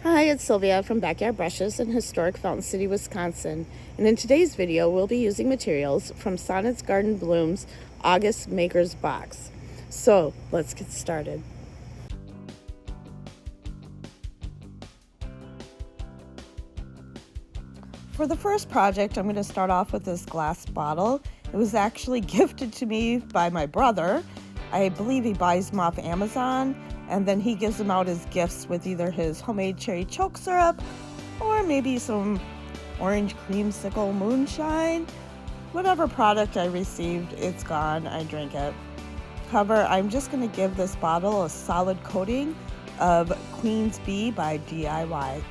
Hi, it's Sylvia from Backyard Brushes in historic Fountain City, Wisconsin. And in today's video, we'll be using materials from Sonnets Garden Bloom's August Maker's Box. So let's get started. For the first project, I'm going to start off with this glass bottle. It was actually gifted to me by my brother. I believe he buys them off Amazon, and then he gives them out as gifts with either his homemade cherry choke syrup or maybe some orange creamsicle moonshine. Whatever product I received, it's gone. I drink it. However, I'm just going to give this bottle a solid coating of Queen's Bee by DIY.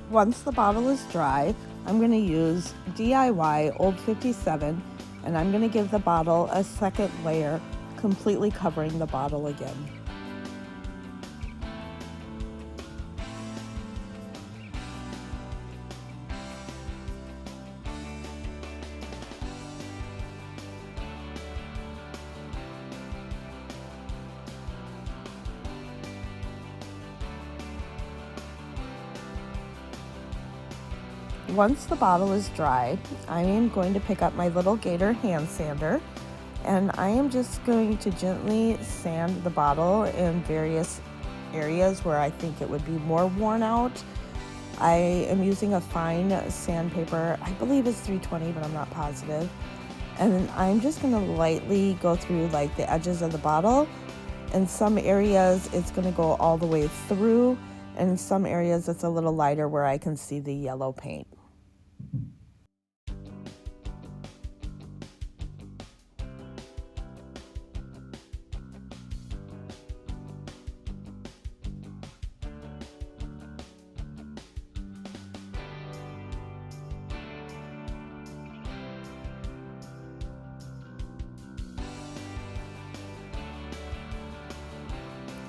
Once the bottle is dry, I'm going to use DIY Old 57, and I'm going to give the bottle a second layer, completely covering the bottle again. Once the bottle is dry, I am going to pick up my little Gator hand sander, and I am just going to gently sand the bottle in various areas where I think it would be more worn out. I am using a fine sandpaper, I believe it's 320, but I'm not positive. And I'm just going to lightly go through like the edges of the bottle. In some areas it's going to go all the way through, and in some areas it's a little lighter where I can see the yellow paint.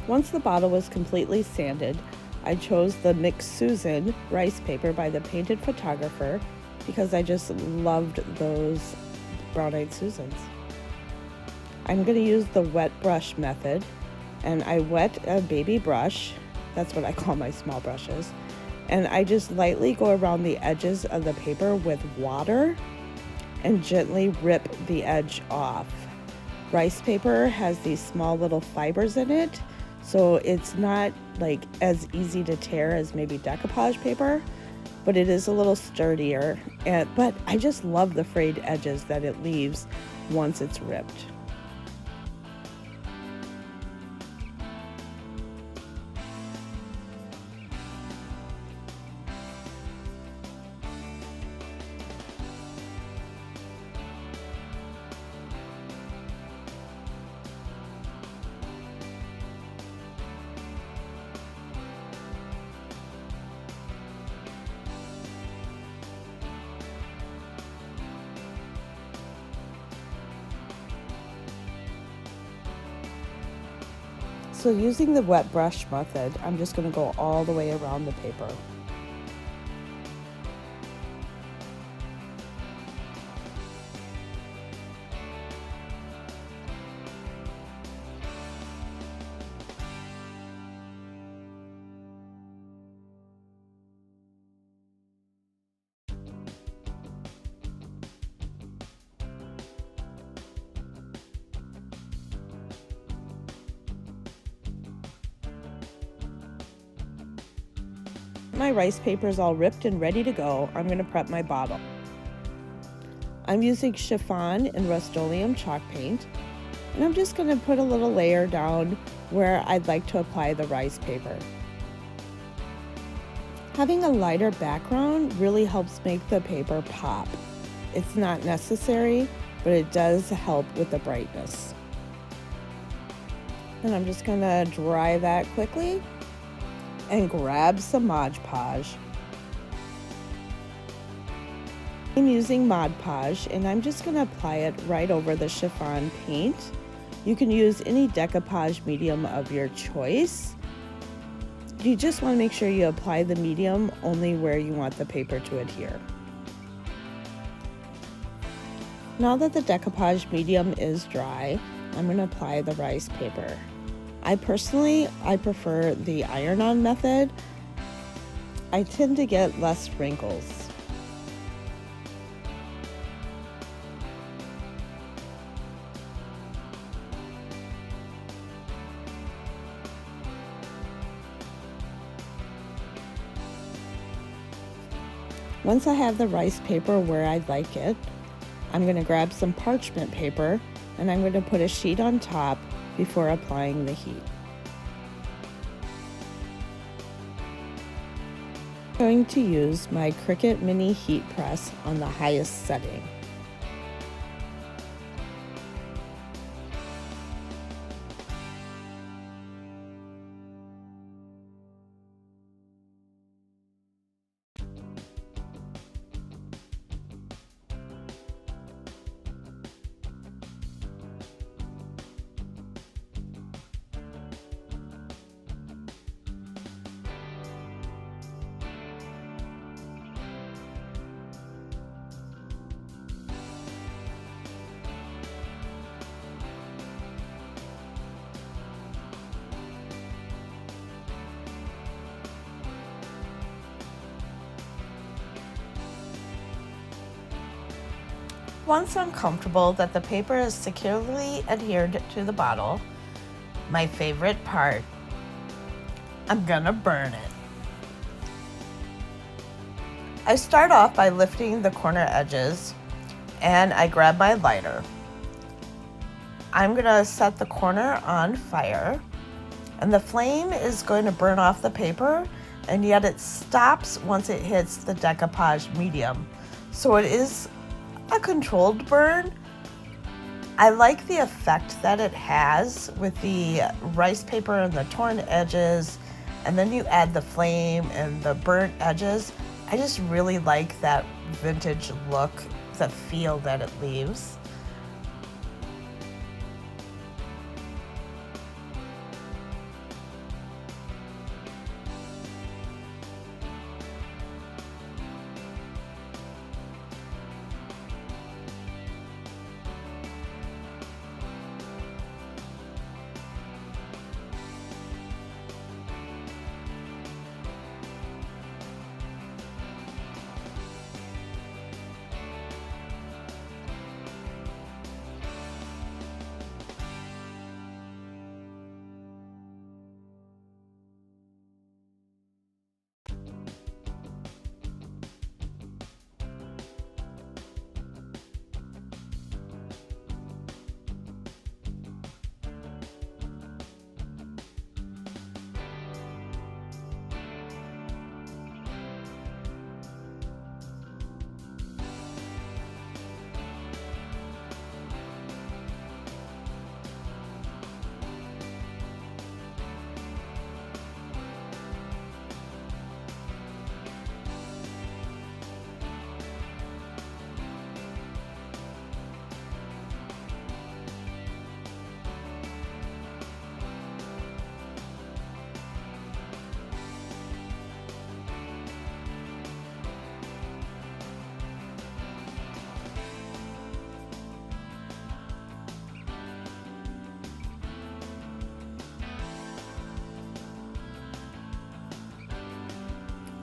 Once the bottle was completely sanded, I chose the Mix Susan rice paper by the Painted Photographer because I just loved those brown-eyed Susans. I'm going to use the wet brush method, and I wet a baby brush, that's what I call my small brushes, and I just lightly go around the edges of the paper with water and gently rip the edge off. Rice paper has these small little fibers in it, so it's not like as easy to tear as maybe decoupage paper, but it is a little sturdier. But I just love the frayed edges that it leaves once it's ripped. So using the wet brush method, I'm just going to go all the way around the paper. My rice paper is all ripped and ready to go. I'm going to prep my bottle. I'm using chiffon and Rust-Oleum chalk paint, and I'm just going to put a little layer down where I'd like to apply the rice paper. Having a lighter background really helps make the paper pop. It's not necessary, but it does help with the brightness. And I'm just going to dry that quickly and grab some Mod Podge. I'm using Mod Podge, and I'm just going to apply it right over the chiffon paint You can use any decoupage medium of your choice. You just want to make sure you apply the medium only where you want the paper to adhere. Now that the decoupage medium is dry, I'm going to apply the rice paper. I prefer the iron-on method. I tend to get less wrinkles. Once I have the rice paper where I like it, I'm going to grab some parchment paper and I'm going to put a sheet on top before applying the heat. I'm going to use my Cricut Mini Heat Press on the highest setting. Once I'm comfortable that the paper is securely adhered to the bottle, my favorite part, I'm gonna burn it. I start off by lifting the corner edges and I grab my lighter. I'm gonna set the corner on fire and the flame is going to burn off the paper, and yet it stops once it hits the decoupage medium. So it is a controlled burn. I like the effect that it has with the rice paper and the torn edges, and then you add the flame and the burnt edges. I just really like that vintage look, the feel that it leaves.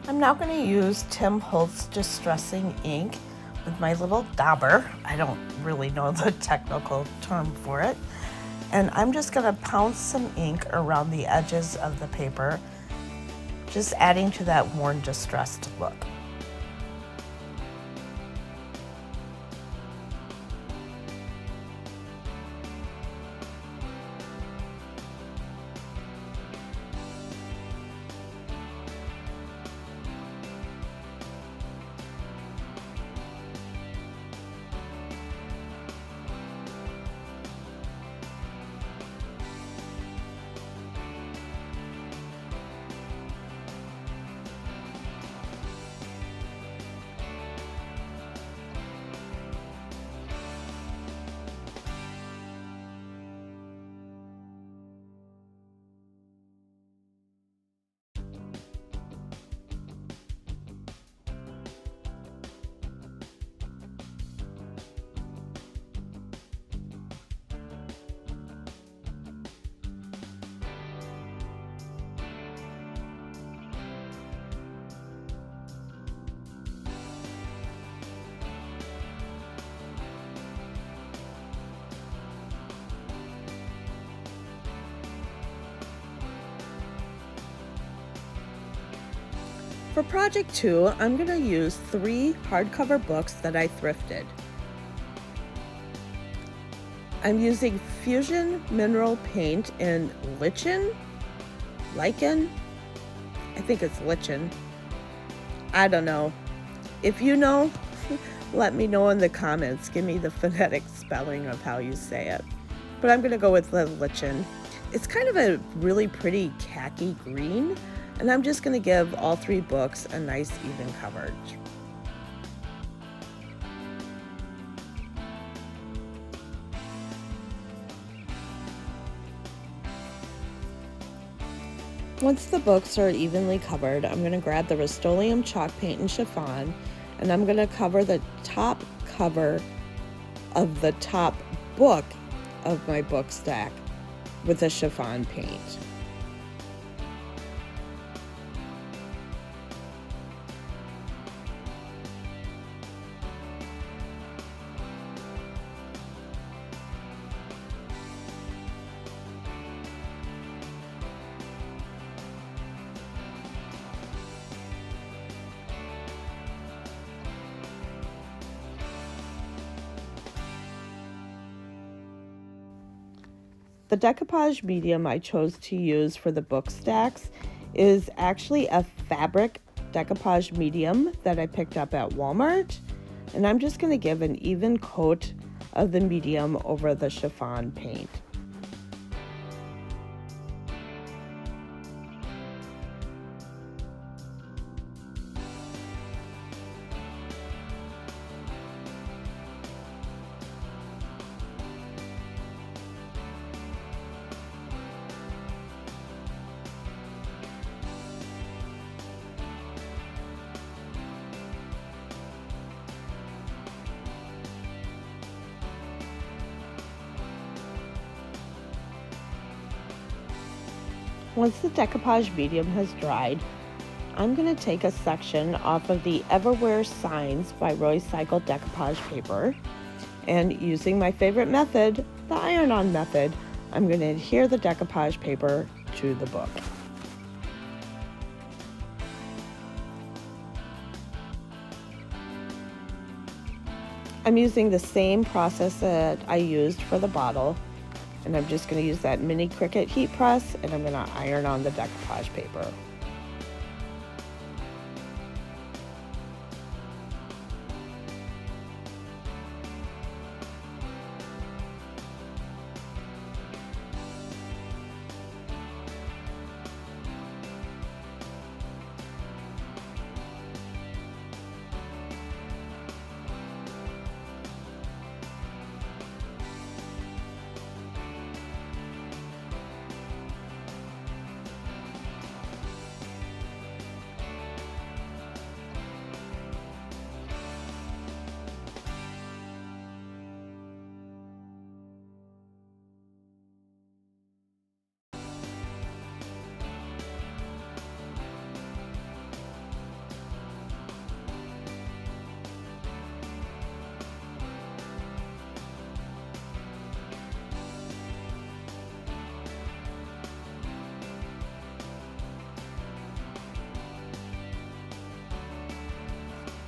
I'm now going to use Tim Holtz Distressing Ink with my little dauber. I don't really know the technical term for it. And I'm just going to pounce some ink around the edges of the paper, just adding to that worn, distressed look. For project 2, I'm going to use 3 hardcover books that I thrifted. I'm using Fusion Mineral Paint in Lichen? I think it's Lichen. I don't know. If you know, let me know in the comments. Give me the phonetic spelling of how you say it. But I'm going to go with the Lichen. It's kind of a really pretty khaki green, and I'm just going to give all 3 books a nice even coverage. Once the books are evenly covered, I'm going to grab the Rust-Oleum chalk paint and chiffon, and I'm going to cover the top cover of the top book of my book stack with a chiffon paint. The decoupage medium I chose to use for the book stacks is actually a fabric decoupage medium that I picked up at Walmart, and I'm just going to give an even coat of the medium over the chiffon paint. Once the decoupage medium has dried, I'm going to take a section off of the Everywhere Signs by Roycycled Decoupage paper, and using my favorite method, the iron-on method, I'm going to adhere the decoupage paper to the book. I'm using the same process that I used for the bottle, and I'm just going to use that mini Cricut heat press, and I'm going to iron on the decoupage paper.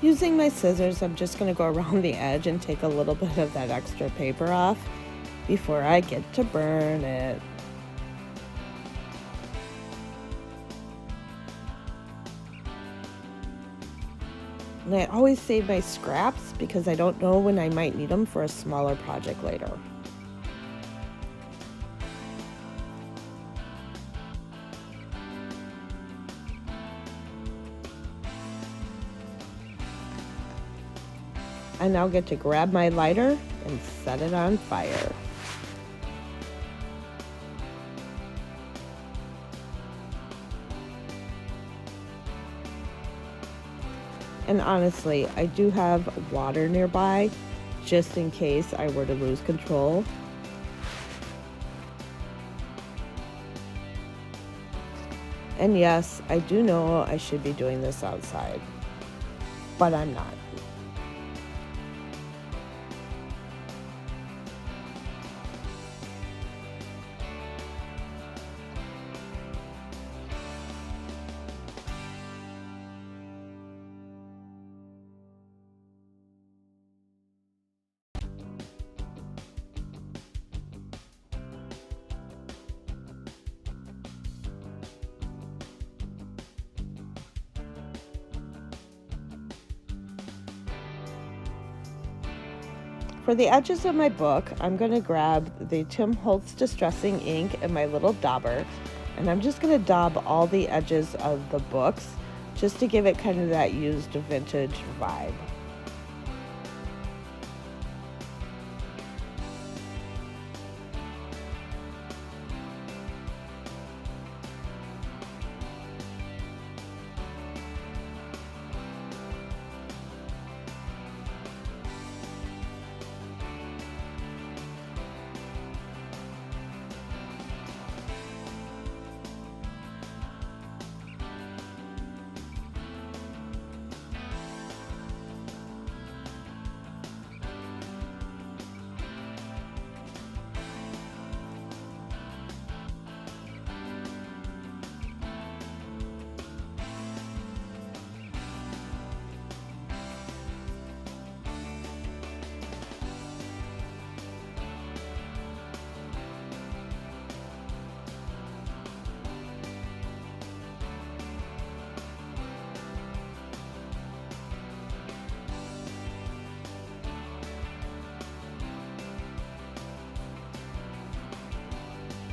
Using my scissors, I'm just going to go around the edge and take a little bit of that extra paper off before I get to burn it. And I always save my scraps because I don't know when I might need them for a smaller project later. I now get to grab my lighter and set it on fire. And honestly, I do have water nearby just in case I were to lose control. And yes, I do know I should be doing this outside, but I'm not. For the edges of my book, I'm going to grab the Tim Holtz Distressing ink and my little dauber, and I'm just going to daub all the edges of the books just to give it kind of that used vintage vibe.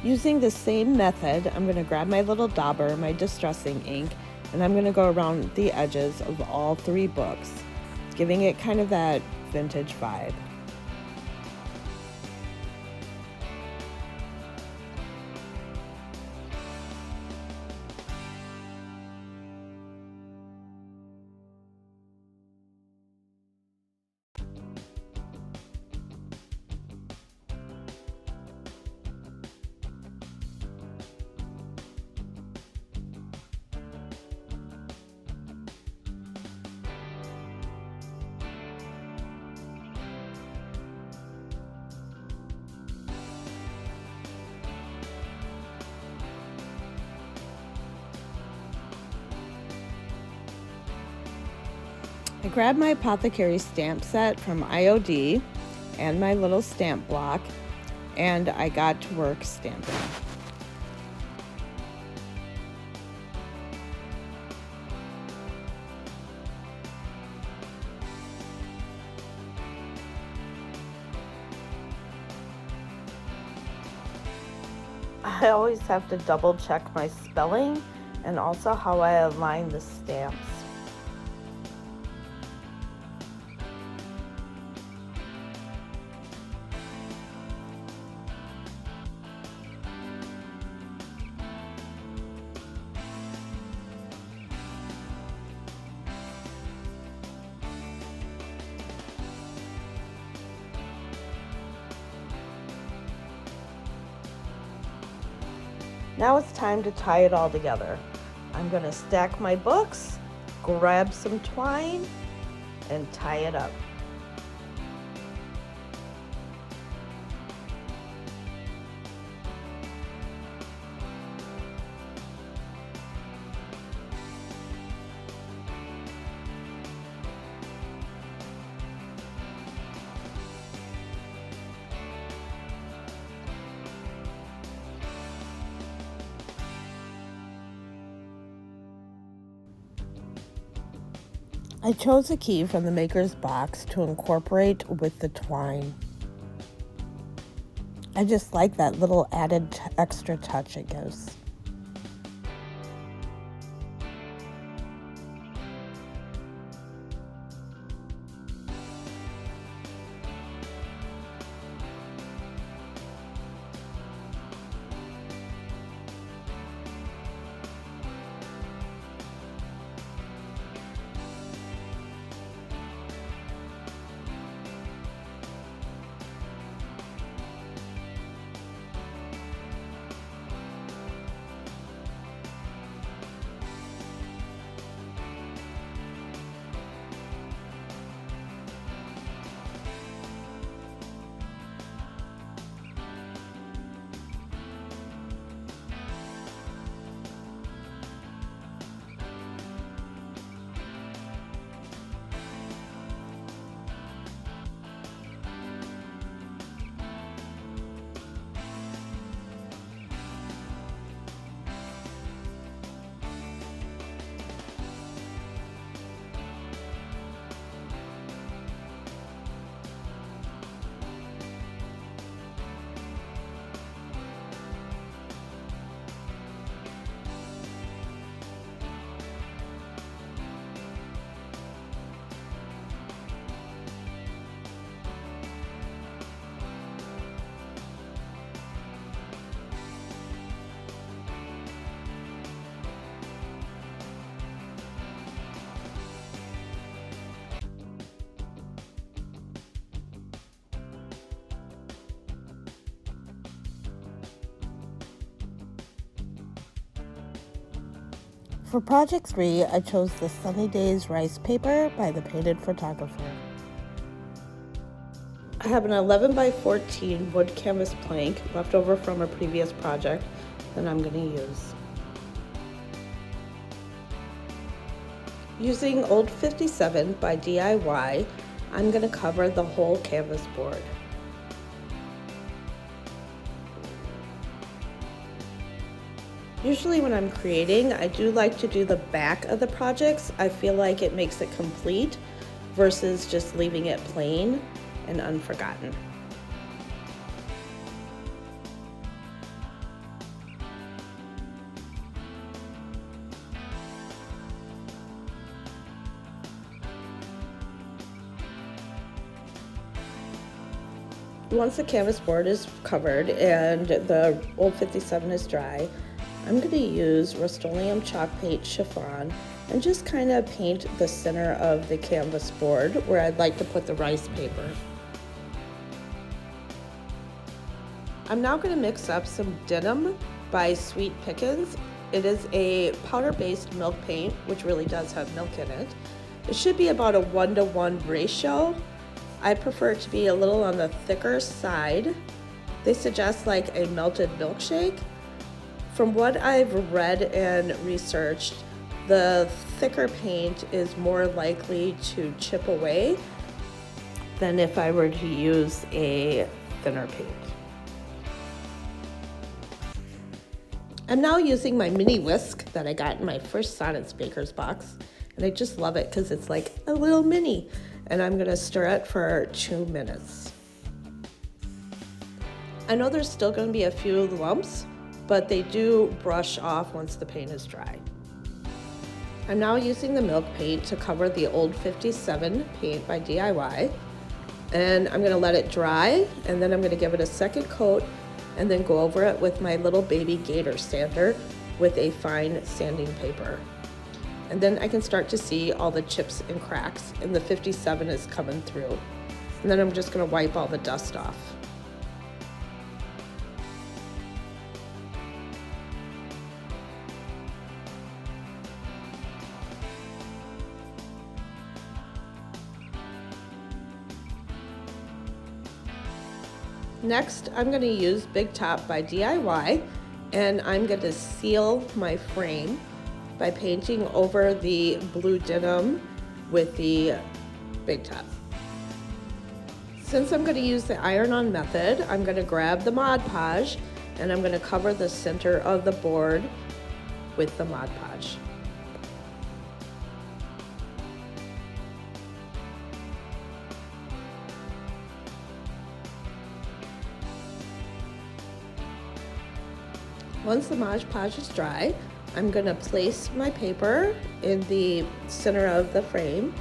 Using the same method, I'm going to grab my little dauber, my distressing ink, and I'm going to go around the edges of all 3 books, giving it kind of that vintage vibe. I grabbed my apothecary stamp set from IOD and my little stamp block, and I got to work stamping. I always have to double check my spelling and also how I align the stamps. Now it's time to tie it all together. I'm going to stack my books, grab some twine, and tie it up. I chose a key from the maker's box to incorporate with the twine. I just like that little added extra touch it gives. For project 3, I chose the Sunny Days rice paper by the Painted Photographer. I have an 11 by 14 wood canvas plank left over from a previous project that I'm going to use. Using Old 57 by DIY, I'm going to cover the whole canvas board. Usually when I'm creating, I do like to do the back of the projects. I feel like it makes it complete versus just leaving it plain and unforgotten. Once the canvas board is covered and the Old 57 is dry, I'm going to use Rust-Oleum chalk paint chiffon and just kind of paint the center of the canvas board where I'd like to put the rice paper. I'm now going to mix up some Denim by Sweet Pickens. It is a powder-based milk paint, which really does have milk in it. It should be about a 1-to-1 ratio. I prefer it to be a little on the thicker side. They suggest like a melted milkshake. From what I've read and researched, the thicker paint is more likely to chip away than if I were to use a thinner paint. I'm now using my mini whisk that I got in my first Sonnets baker's box, and I just love it because it's like a little mini, and I'm gonna stir it for 2 minutes. I know there's still gonna be a few lumps, but they do brush off once the paint is dry. I'm now using the milk paint to cover the Old 57 paint by DIY, and I'm gonna let it dry, and then I'm gonna give it a second coat and then go over it with my little baby gator sander with a fine sanding paper. And then I can start to see all the chips and cracks, and the 57 is coming through. And then I'm just gonna wipe all the dust off. Next, I'm going to use Big Top by DIY, and I'm going to seal my frame by painting over the blue denim with the Big Top. Since I'm going to use the iron-on method, I'm going to grab the Mod Podge and I'm going to cover the center of the board with the Mod Podge. Once the Mod Podge is dry, I'm going to place my paper in the center of the frame,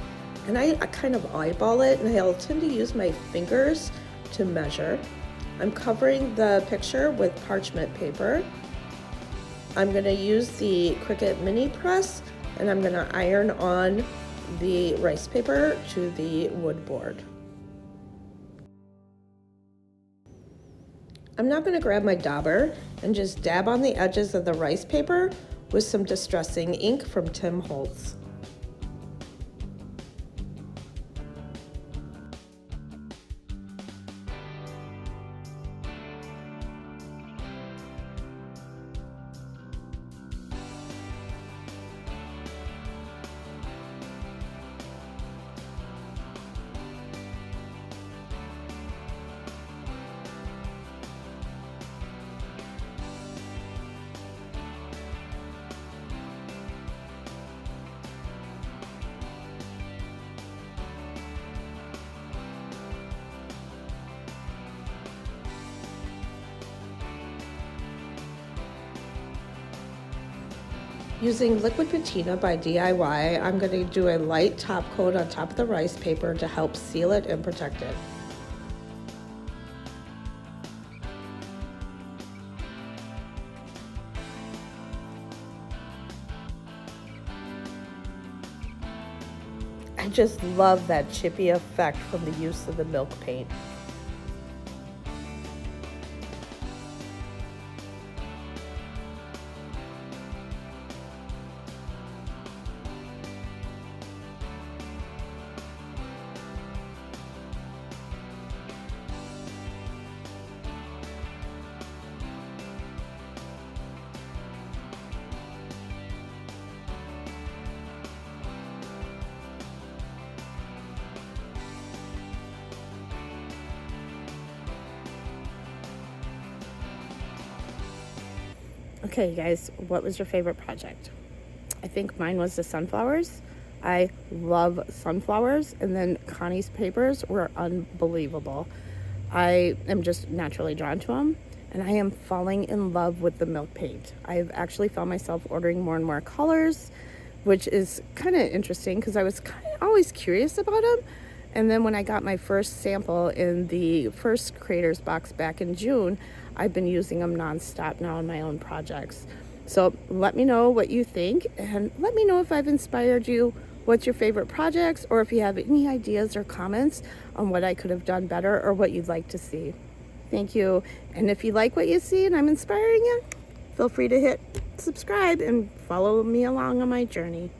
and I kind of eyeball it, and I'll tend to use my fingers to measure. I'm covering the picture with parchment paper. I'm going to use the Cricut mini press, and I'm going to iron on the rice paper to the wood board. I'm now going to grab my dauber and just dab on the edges of the rice paper with some distressing ink from Tim Holtz. Using Liquid Patina by DIY, I'm going to do a light top coat on top of the rice paper to help seal it and protect it. I just love that chippy effect from the use of the milk paint. Okay, guys, what was your favorite project? I think mine was the sunflowers. I love sunflowers, and then Connie's papers were unbelievable. I am just naturally drawn to them, and I am falling in love with the milk paint. I've actually found myself ordering more and more colors, which is kind of interesting because I was kind of always curious about them. And then when I got my first sample in the first creators box back in June, I've been using them nonstop now in my own projects. So let me know what you think, and let me know if I've inspired you, what's your favorite projects, or if you have any ideas or comments on what I could have done better or what you'd like to see. Thank you. And if you like what you see and I'm inspiring you, feel free to hit subscribe and follow me along on my journey.